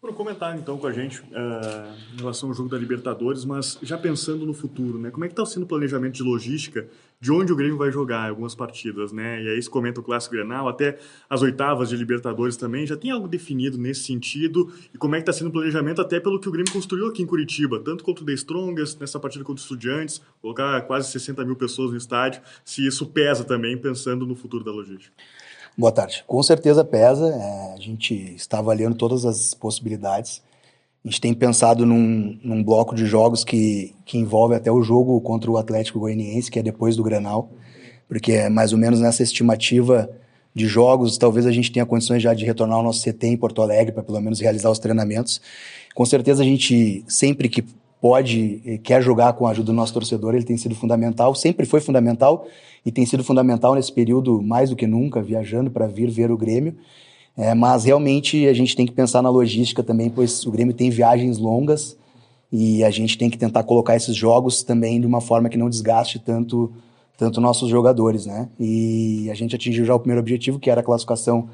Por comentar então com a gente em relação ao jogo da Libertadores, mas já pensando no futuro, né? Como é que está sendo o planejamento de logística de onde o Grêmio vai jogar algumas partidas, né? E aí se comenta o Clássico Grenal, até as oitavas de Libertadores também, já tem algo definido nesse sentido? E como é que está sendo o planejamento até pelo que o Grêmio construiu aqui em Curitiba, tanto contra o The Strongest, nessa partida contra o Estudiantes, colocar quase 60 mil pessoas no estádio, se isso pesa também pensando no futuro da logística? Boa tarde. Com certeza pesa. A gente está avaliando todas as possibilidades. A gente tem pensado num bloco de jogos que envolve até o jogo contra o Atlético Goianiense, que é depois do Grenal, porque é mais ou menos nessa estimativa de jogos, talvez a gente tenha condições já de retornar ao nosso CT em Porto Alegre para pelo menos realizar os treinamentos. Com certeza a gente, sempre que pode e quer jogar com a ajuda do nosso torcedor, ele tem sido fundamental, sempre foi fundamental e tem sido fundamental nesse período mais do que nunca, viajando para vir ver o Grêmio. Mas realmente a gente tem que pensar na logística também, pois o Grêmio tem viagens longas e a gente tem que tentar colocar esses jogos também de uma forma que não desgaste tanto nossos jogadores, né? E a gente atingiu já o primeiro objetivo, que era a classificação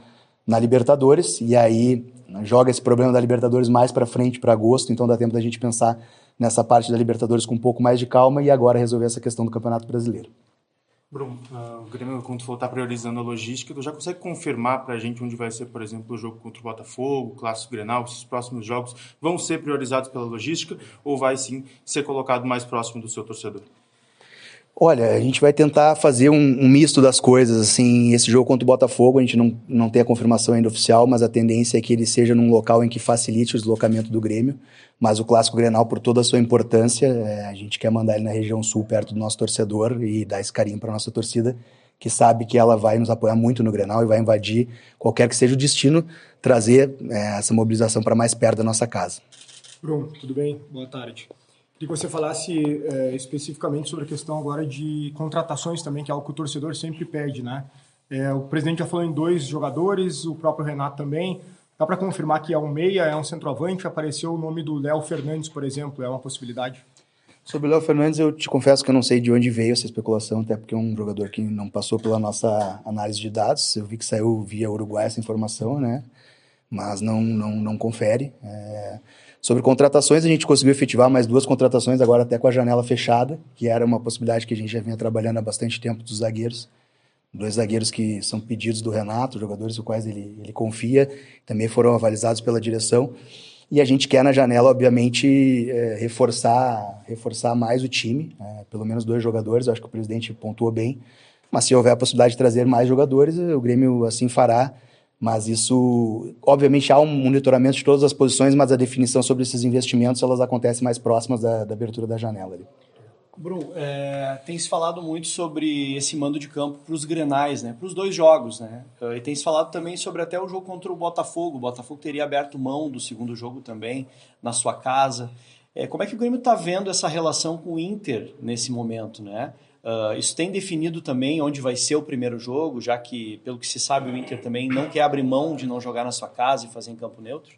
na Libertadores, e aí joga esse problema da Libertadores mais para frente, para agosto, então dá tempo da gente pensar nessa parte da Libertadores com um pouco mais de calma e agora resolver essa questão do Campeonato Brasileiro. Bruno, o Grêmio, quando for estar priorizando a logística, tu já consegue confirmar para a gente onde vai ser, por exemplo, o jogo contra o Botafogo, o Clássico Grenal, esses próximos jogos vão ser priorizados pela logística ou vai sim ser colocado mais próximo do seu torcedor? Olha, a gente vai tentar fazer um misto das coisas, assim, esse jogo contra o Botafogo, a gente não tem a confirmação ainda oficial, mas a tendência é que ele seja num local em que facilite o deslocamento do Grêmio, mas o Clássico Grenal, por toda a sua importância, a gente quer mandar ele na região sul, perto do nosso torcedor, e dar esse carinho para nossa torcida, que sabe que ela vai nos apoiar muito no Grenal e vai invadir qualquer que seja o destino, trazer essa mobilização para mais perto da nossa casa. Bruno, tudo bem? Boa tarde. Queria que você falasse especificamente sobre a questão agora de contratações também, que é algo que o torcedor sempre pede, né? O presidente já falou em 2 jogadores, o próprio Renato também. Dá para confirmar que é um meia, é um centroavante? Apareceu o nome do Léo Fernandes, por exemplo, é uma possibilidade? Sobre o Léo Fernandes, eu te confesso que eu não sei de onde veio essa especulação, até porque é um jogador que não passou pela nossa análise de dados. Eu vi que saiu via Uruguai essa informação, né? Mas não confere. Sobre contratações, a gente conseguiu efetivar mais 2 contratações, agora até com a janela fechada, que era uma possibilidade que a gente já vinha trabalhando há bastante tempo dos zagueiros. 2 zagueiros que são pedidos do Renato, jogadores nos quais ele confia, também foram avalizados pela direção. E a gente quer, na janela, obviamente, reforçar mais o time, pelo menos 2 jogadores, eu acho que o presidente pontuou bem. Mas se houver a possibilidade de trazer mais jogadores, o Grêmio assim fará. Mas isso, obviamente, há um monitoramento de todas as posições, mas a definição sobre esses investimentos, elas acontecem mais próximas da abertura da janela ali. Bruno, tem se falado muito sobre esse mando de campo para os Grenais, né? Para os 2 jogos, né? E tem se falado também sobre até o jogo contra o Botafogo. O Botafogo teria aberto mão do segundo jogo também, na sua casa. Como é que o Grêmio está vendo essa relação com o Inter nesse momento, né? Isso tem definido também onde vai ser o primeiro jogo, já que, pelo que se sabe, o Inter também não quer abrir mão de não jogar na sua casa e fazer em campo neutro?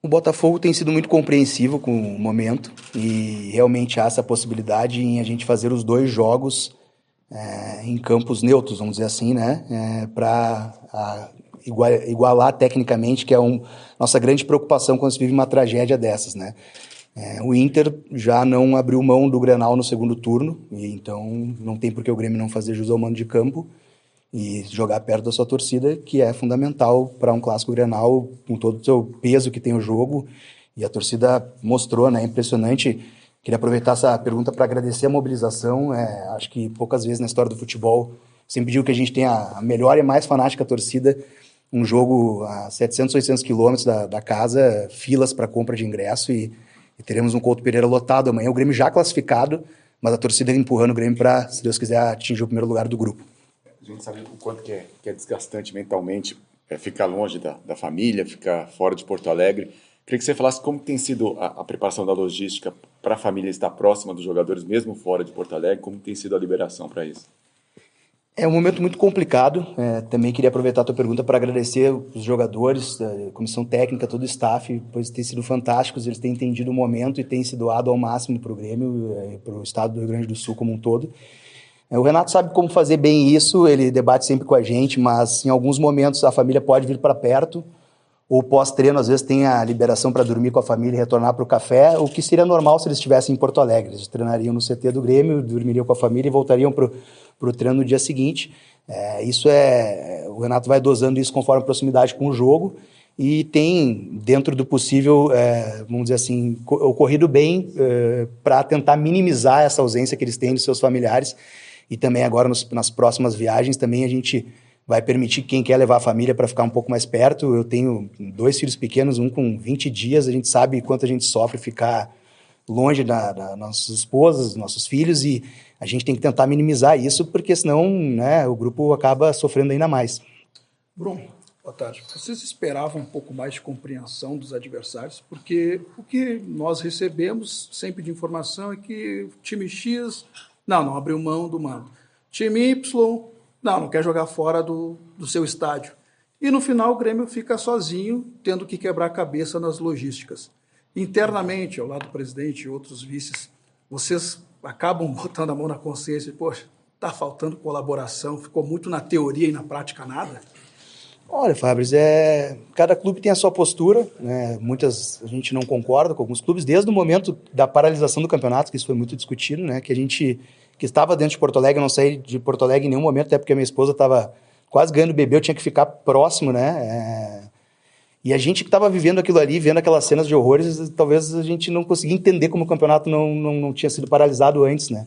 O Botafogo tem sido muito compreensivo com o momento e realmente há essa possibilidade em a gente fazer os 2 jogos em campos neutros, vamos dizer assim, né? Para igualar tecnicamente, que é nossa grande preocupação quando se vive uma tragédia dessas, né? O Inter já não abriu mão do Grenal no segundo turno, e então não tem por que o Grêmio não fazer jus ao mando de campo e jogar perto da sua torcida, que é fundamental para um clássico Grenal, com todo o seu peso que tem o jogo, e a torcida mostrou, né? Impressionante. Queria aproveitar essa pergunta para agradecer a mobilização. Acho que poucas vezes na história do futebol sempre digo que a gente tem a melhor e mais fanática torcida, um jogo a 700, 800 quilômetros da casa, filas para compra de ingresso, e teremos um Couto Pereira lotado amanhã, o Grêmio já classificado, mas a torcida empurrando o Grêmio para, se Deus quiser, atingir o primeiro lugar do grupo. A gente sabe o quanto que é desgastante mentalmente ficar longe da família, ficar fora de Porto Alegre. Queria que você falasse como tem sido a preparação da logística para a família estar próxima dos jogadores, mesmo fora de Porto Alegre, como tem sido a liberação para isso? É um momento muito complicado. Também queria aproveitar a tua pergunta para agradecer os jogadores, a comissão técnica, todo o staff, pois têm sido fantásticos, eles têm entendido o momento e têm se doado ao máximo para o Grêmio, para o estado do Rio Grande do Sul como um todo. O Renato sabe como fazer bem isso, ele debate sempre com a gente, mas em alguns momentos a família pode vir para perto, ou pós-treino, às vezes, tem a liberação para dormir com a família e retornar para o café, o que seria normal se eles estivessem em Porto Alegre. Eles treinariam no CT do Grêmio, dormiriam com a família e voltariam para o treino no dia seguinte. O Renato vai dosando isso conforme a proximidade com o jogo e tem, dentro do possível, vamos dizer assim, ocorrido bem para tentar minimizar essa ausência que eles têm dos seus familiares. E também agora, nas próximas viagens, também a gente vai permitir quem quer levar a família para ficar um pouco mais perto. Eu tenho 2 filhos pequenos, um com 20 dias, a gente sabe quanto a gente sofre ficar longe das nossas esposas, dos nossos filhos, e a gente tem que tentar minimizar isso, porque senão, né, o grupo acaba sofrendo ainda mais. Bruno, boa tarde. Vocês esperavam um pouco mais de compreensão dos adversários, porque o que nós recebemos sempre de informação é que o time X não abriu mão do mando. Time Y não quer jogar fora do seu estádio. E no final o Grêmio fica sozinho, tendo que quebrar a cabeça nas logísticas. Internamente, ao lado do presidente e outros vices, vocês acabam botando a mão na consciência e, poxa, está faltando colaboração, ficou muito na teoria e na prática nada? Olha, Fabrício, cada clube tem a sua postura, né? Muitas a gente não concorda com alguns clubes, desde o momento da paralisação do campeonato, que isso foi muito discutido, né? Que a gente que estava dentro de Porto Alegre, eu não saí de Porto Alegre em nenhum momento, até porque a minha esposa estava quase ganhando bebê, eu tinha que ficar próximo, né? E a gente que estava vivendo aquilo ali, vendo aquelas cenas de horrores, talvez a gente não conseguia entender como o campeonato não tinha sido paralisado antes, né?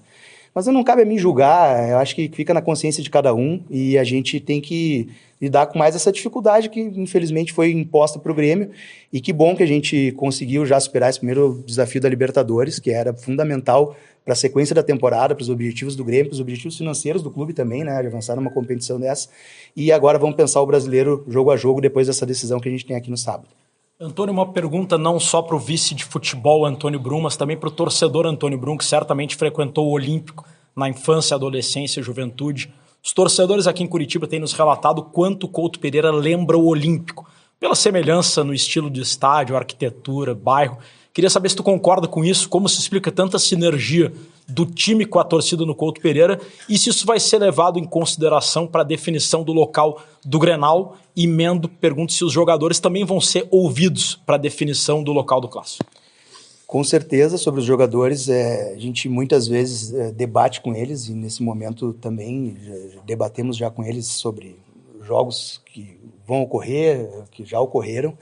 Mas não cabe a mim julgar, eu acho que fica na consciência de cada um e a gente tem que lidar com mais essa dificuldade que, infelizmente, foi imposta para o Grêmio. E que bom que a gente conseguiu já superar esse primeiro desafio da Libertadores, que era fundamental para a sequência da temporada, para os objetivos do Grêmio, para os objetivos financeiros do clube também, né, de avançar numa competição dessa. E agora vamos pensar o brasileiro jogo a jogo depois dessa decisão que a gente tem aqui no sábado. Antônio, uma pergunta não só para o vice de futebol Antônio Brum, mas também para o torcedor Antônio Brum, que certamente frequentou o Olímpico na infância, adolescência e juventude. Os torcedores aqui em Curitiba têm nos relatado quanto o Couto Pereira lembra o Olímpico, pela semelhança no estilo de estádio, arquitetura, bairro. Queria saber se tu concorda com isso, como se explica tanta sinergia do time com a torcida no Couto Pereira e se isso vai ser levado em consideração para a definição do local do Grenal. E emendo, pergunto se os jogadores também vão ser ouvidos para a definição do local do Clássico. Com certeza, sobre os jogadores, a gente muitas vezes debate com eles e nesse momento também debatemos já com eles sobre jogos que vão ocorrer, que já ocorreram.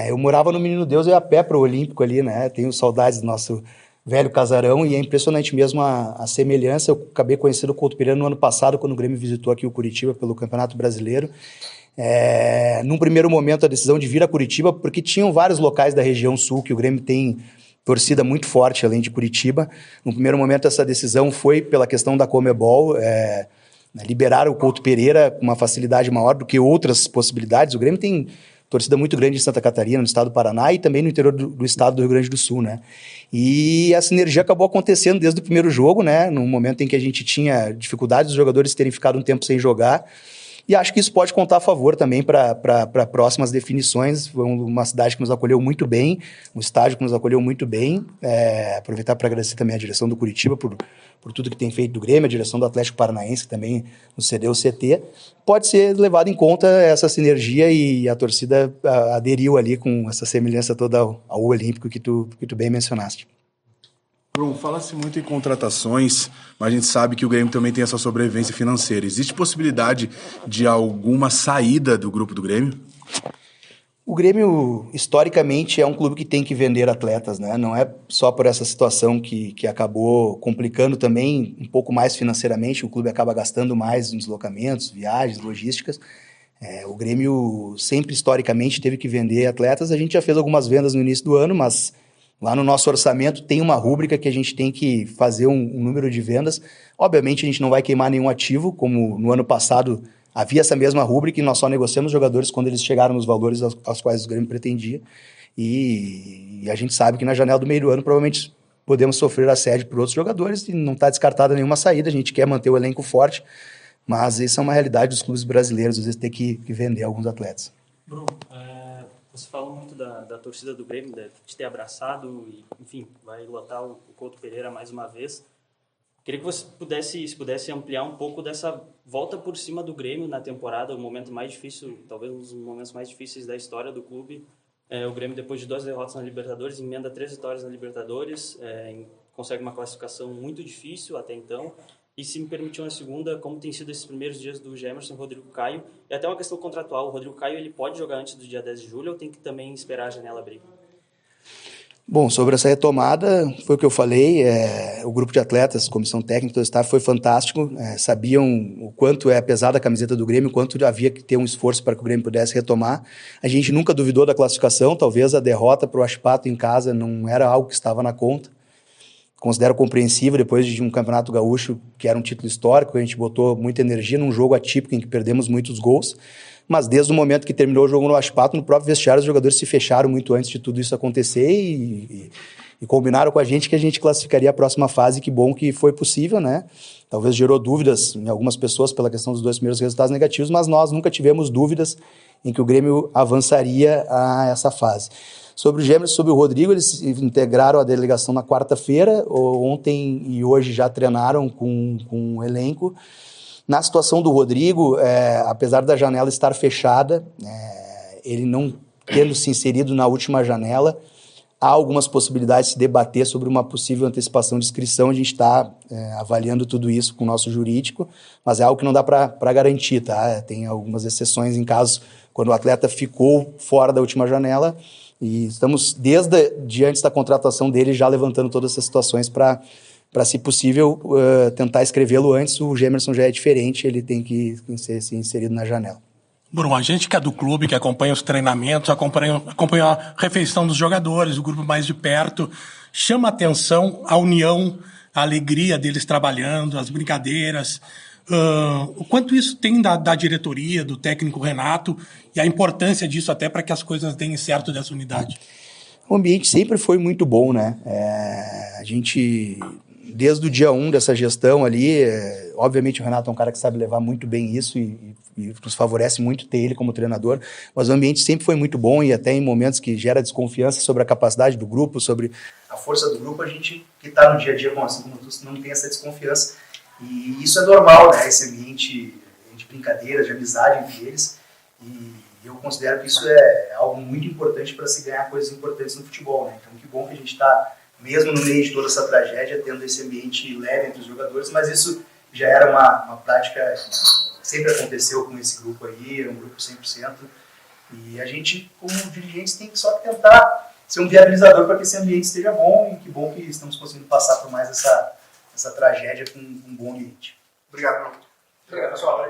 Eu morava no Menino Deus e ia a pé para o Olímpico ali, né? Tenho saudades do nosso velho casarão e é impressionante mesmo a semelhança. Eu acabei conhecendo o Couto Pereira no ano passado, quando o Grêmio visitou aqui o Curitiba pelo Campeonato Brasileiro. Num primeiro momento, a decisão de vir a Curitiba, porque tinham vários locais da região sul que o Grêmio tem torcida muito forte, além de Curitiba. No primeiro momento, essa decisão foi pela questão da Conmebol, liberar o Couto Pereira com uma facilidade maior do que outras possibilidades. O Grêmio tem torcida muito grande em Santa Catarina, no estado do Paraná e também no interior do estado do Rio Grande do Sul, né? E a sinergia acabou acontecendo desde o primeiro jogo, né? No momento em que a gente tinha dificuldade dos jogadores terem ficado um tempo sem jogar. E acho que isso pode contar a favor também para próximas definições. Foi uma cidade que nos acolheu muito bem, um estádio que nos acolheu muito bem. Aproveitar para agradecer também a direção do Curitiba por tudo que tem feito do Grêmio, a direção do Atlético Paranaense, que também nos cedeu o CT. Pode ser levado em conta essa sinergia e a torcida aderiu ali com essa semelhança toda ao Olímpico que tu bem mencionaste. Bruno, fala-se muito em contratações, mas a gente sabe que o Grêmio também tem essa sobrevivência financeira. Existe possibilidade de alguma saída do grupo do Grêmio? O Grêmio, historicamente, é um clube que tem que vender atletas, né? Não é só por essa situação que acabou complicando também um pouco mais financeiramente, o clube acaba gastando mais em deslocamentos, viagens, logísticas. O Grêmio sempre, historicamente, teve que vender atletas. A gente já fez algumas vendas no início do ano, mas lá no nosso orçamento tem uma rúbrica que a gente tem que fazer um número de vendas. Obviamente, a gente não vai queimar nenhum ativo, como no ano passado havia essa mesma rúbrica e nós só negociamos jogadores quando eles chegaram nos valores aos quais o Grêmio pretendia. E a gente sabe que na janela do meio do ano provavelmente podemos sofrer assédio por outros jogadores e não está descartada nenhuma saída. A gente quer manter o elenco forte, mas isso é uma realidade dos clubes brasileiros, às vezes ter que vender alguns atletas. Bruno, você falou muito da torcida do Grêmio, de ter abraçado e, enfim, vai lotar o Couto Pereira mais uma vez. Queria que você pudesse ampliar um pouco dessa volta por cima do Grêmio na temporada, o momento mais difícil, talvez um dos momentos mais difíceis da história do clube. O Grêmio, depois de 2 derrotas na Libertadores, emenda 3 vitórias na Libertadores, consegue uma classificação muito difícil até então. E se me permitir uma segunda, como tem sido esses primeiros dias do Gemerson, Rodrigo Caio, e até uma questão contratual, o Rodrigo Caio ele pode jogar antes do dia 10 de julho ou tem que também esperar a janela abrir? Bom, sobre essa retomada, foi o que eu falei, o grupo de atletas, comissão técnica, todo o staff foi fantástico, sabiam o quanto é pesada a camiseta do Grêmio, o quanto havia que ter um esforço para que o Grêmio pudesse retomar. A gente nunca duvidou da classificação, talvez a derrota para o Huachipato em casa não era algo que estava na conta. Considero compreensível, depois de um campeonato gaúcho, que era um título histórico, a gente botou muita energia num jogo atípico em que perdemos muitos gols, mas desde o momento que terminou o jogo no Huachipato, no próprio vestiário, os jogadores se fecharam muito antes de tudo isso acontecer e combinaram com a gente que a gente classificaria a próxima fase, que bom que foi possível, né? Talvez gerou dúvidas em algumas pessoas pela questão dos 2 primeiros resultados negativos, mas nós nunca tivemos dúvidas em que o Grêmio avançaria a essa fase. Sobre o Gemerson, sobre o Rodrigo, eles integraram a delegação na quarta-feira, ontem e hoje já treinaram com o elenco. Na situação do Rodrigo, apesar da janela estar fechada, ele não tendo se inserido na última janela, há algumas possibilidades de se debater sobre uma possível antecipação de inscrição. A gente está avaliando tudo isso com o nosso jurídico, mas é algo que não dá para garantir, tá? Tem algumas exceções em casos quando o atleta ficou fora da última janela, e estamos, desde antes da contratação dele, já levantando todas essas situações para, se possível, tentar escrevê-lo antes. O Gemerson já é diferente, ele tem que ser inserido na janela. Bruno, a gente que é do clube, que acompanha os treinamentos, acompanha a refeição dos jogadores, o grupo mais de perto, chama a atenção a união, a alegria deles trabalhando, as brincadeiras, o quanto isso tem da diretoria, do técnico Renato, e a importância disso até para que as coisas deem certo dessa unidade. O ambiente sempre foi muito bom, né? A gente, desde o dia 1 dessa gestão ali, obviamente o Renato é um cara que sabe levar muito bem isso e nos favorece muito ter ele como treinador, mas o ambiente sempre foi muito bom, e até em momentos que gera desconfiança sobre a capacidade do grupo, sobre a força do grupo, a gente que está no dia a dia assim como tu, não tem essa desconfiança, e isso é normal, né? Esse ambiente de brincadeira, de amizade entre eles, e eu considero que isso é algo muito importante para se ganhar coisas importantes no futebol, né? Então que bom que a gente está, mesmo no meio de toda essa tragédia, tendo esse ambiente leve entre os jogadores, mas isso já era uma prática, sempre aconteceu com esse grupo aí, é um grupo 100%, e a gente, como dirigentes, tem que só tentar ser um viabilizador para que esse ambiente esteja bom, e que bom que estamos conseguindo passar por mais essa tragédia com um bom ambiente. Obrigado, Bruno. Obrigado, pessoal.